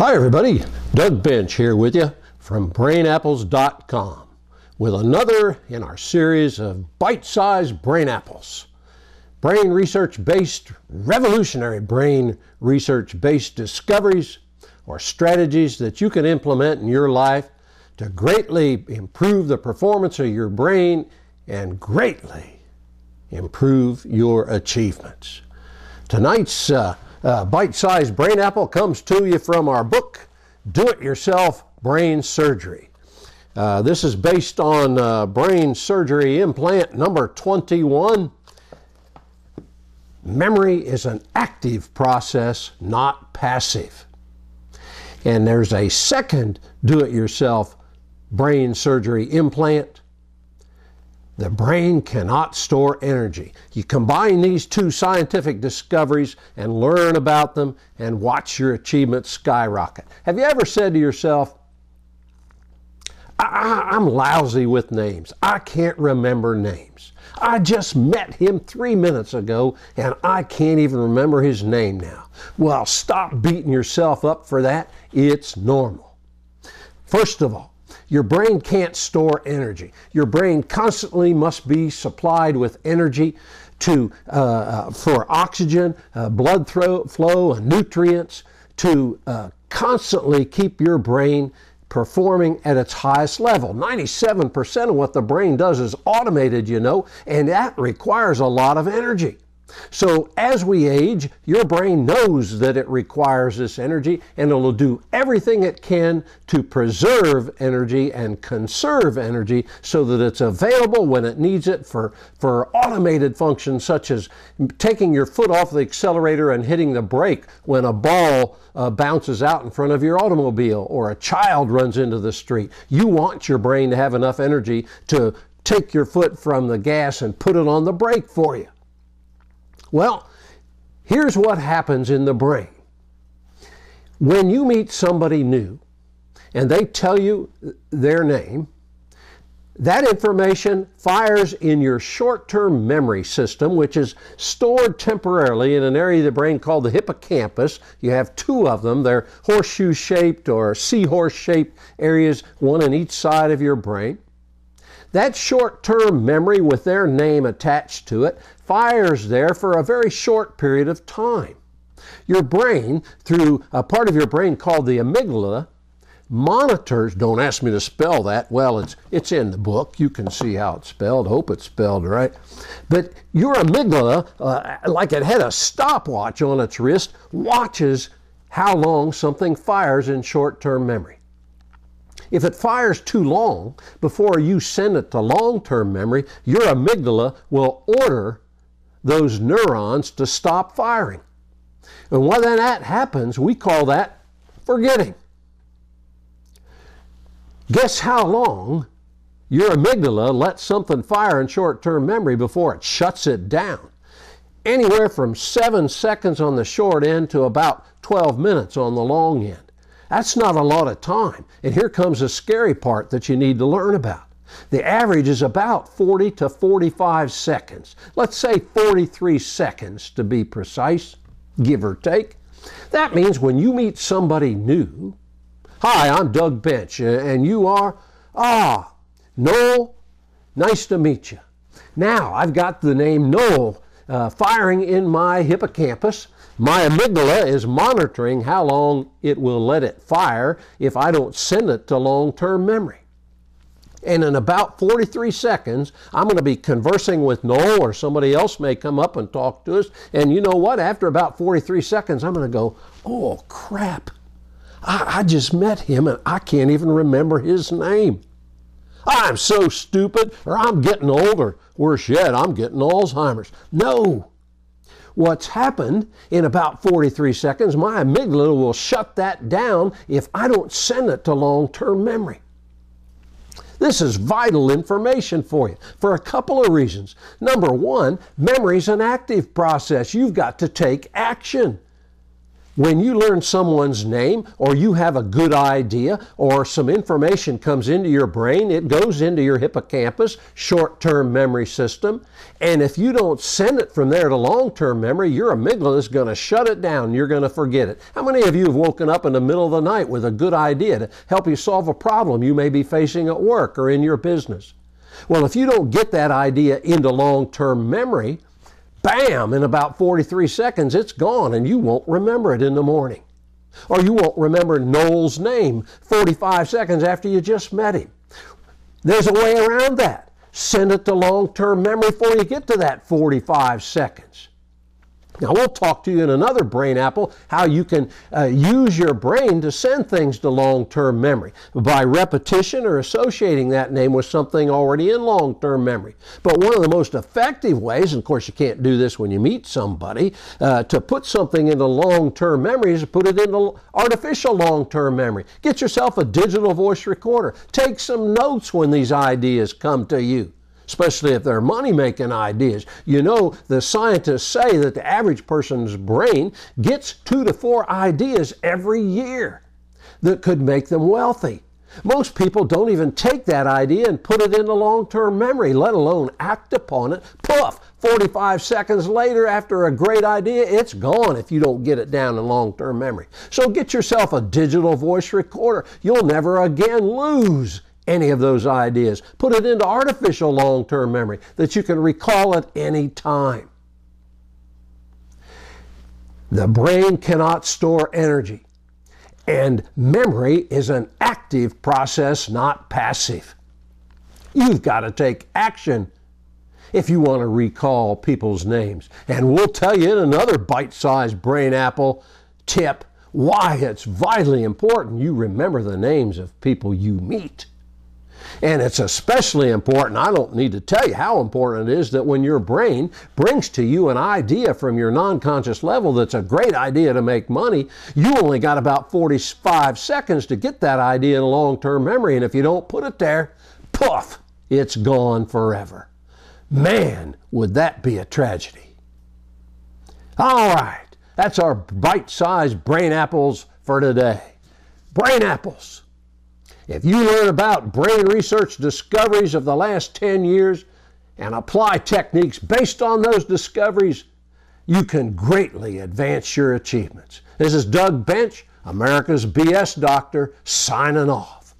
Hi everybody, Doug Bench here with you from BrainApples.com with another in our series of bite-sized brain apples. Brain research-based, revolutionary brain research-based discoveries or strategies that you can implement in your life to greatly improve the performance of your brain and greatly improve your achievements. Tonight's bite-sized brain apple comes to you from our book, Do-It-Yourself Brain Surgery. This is based on brain surgery implant number 21. Memory is an active process, not passive. And there's a second do-it-yourself brain surgery implant. The brain cannot store energy. You combine these two scientific discoveries and learn about them and watch your achievements skyrocket. Have you ever said to yourself, I'm lousy with names. I can't remember names. I just met him 3 minutes ago and I can't even remember his name now. Well, stop beating yourself up for that. It's normal. First of all, your brain can't store energy. Your brain constantly must be supplied with energy for oxygen, blood flow, and nutrients to constantly keep your brain performing at its highest level. 97% of what the brain does is automated, you know, and that requires a lot of energy. So as we age, your brain knows that it requires this energy and it will do everything it can to preserve energy and conserve energy so that it's available when it needs it for automated functions such as taking your foot off the accelerator and hitting the brake when a ball bounces out in front of your automobile or a child runs into the street. You want your brain to have enough energy to take your foot from the gas and put it on the brake for you. Well, here's what happens in the brain. When you meet somebody new and they tell you their name, that information fires in your short-term memory system, which is stored temporarily in an area of the brain called the hippocampus. You have two of them. They're horseshoe-shaped or seahorse-shaped areas, one on each side of your brain. That short-term memory with their name attached to it fires there for a very short period of time. Your brain, through a part of your brain called the amygdala, monitors, don't ask me to spell that, well, it's in the book. You can see how it's spelled. Hope it's spelled right. But your amygdala, like it had a stopwatch on its wrist, watches how long something fires in short-term memory. If it fires too long before you send it to long-term memory, your amygdala will order those neurons to stop firing. And when that happens, we call that forgetting. Guess how long your amygdala lets something fire in short-term memory before it shuts it down? Anywhere from 7 seconds on the short end to about 12 minutes on the long end. That's not a lot of time. And here comes the scary part that you need to learn about. The average is about 40 to 45 seconds. Let's say 43 seconds to be precise, give or take. That means when you meet somebody new, hi, I'm Doug Bench, and you are? Noel, nice to meet you. Now, I've got the name Noel firing in my hippocampus. My amygdala is monitoring how long it will let it fire if I don't send it to long-term memory. And in about 43 seconds, I'm going to be conversing with Noel, or somebody else may come up and talk to us. And you know what? After about 43 seconds, I'm going to go, oh, crap. I just met him and I can't even remember his name. I'm so stupid, or I'm getting older. Worse yet, I'm getting Alzheimer's. No. What's happened in about 43 seconds, my amygdala will shut that down if I don't send it to long-term memory. This is vital information for you for a couple of reasons. Number one, memory is an active process. You've got to take action. When you learn someone's name, or you have a good idea, or some information comes into your brain, it goes into your hippocampus, short-term memory system, and if you don't send it from there to long-term memory, your amygdala is going to shut it down. You're going to forget it. How many of you have woken up in the middle of the night with a good idea to help you solve a problem you may be facing at work or in your business? Well, if you don't get that idea into long-term memory, bam, in about 43 seconds, it's gone and you won't remember it in the morning. Or you won't remember Noel's name 45 seconds after you just met him. There's a way around that. Send it to long-term memory before you get to that 45 seconds. Now, we'll talk to you in another Brain Apple how you can use your brain to send things to long-term memory by repetition or associating that name with something already in long-term memory. But one of the most effective ways, and of course you can't do this when you meet somebody, to put something into long-term memory is to put it into artificial long-term memory. Get yourself a digital voice recorder. Take some notes when these ideas come to you, especially if they're money-making ideas. You know, the scientists say that the average person's brain gets 2 to 4 ideas every year that could make them wealthy. Most people don't even take that idea and put it into long-term memory, let alone act upon it. Poof! 45 seconds later, after a great idea, it's gone if you don't get it down in long-term memory. So get yourself a digital voice recorder. You'll never again lose any of those ideas. Put it into artificial long-term memory that you can recall at any time. The brain cannot store energy, and memory is an active process, not passive. You've got to take action if you want to recall people's names. And we'll tell you in another bite-sized Brain Apple tip why it's vitally important you remember the names of people you meet. And it's especially important, I don't need to tell you how important it is, that when your brain brings to you an idea from your non-conscious level that's a great idea to make money, you only got about 45 seconds to get that idea in long-term memory. And if you don't put it there, poof, it's gone forever. Man, would that be a tragedy. All right, that's our bite-sized Brain Apples for today. Brain Apples. If you learn about brain research discoveries of the last 10 years and apply techniques based on those discoveries, you can greatly advance your achievements. This is Doug Bench, America's BS Doctor, signing off.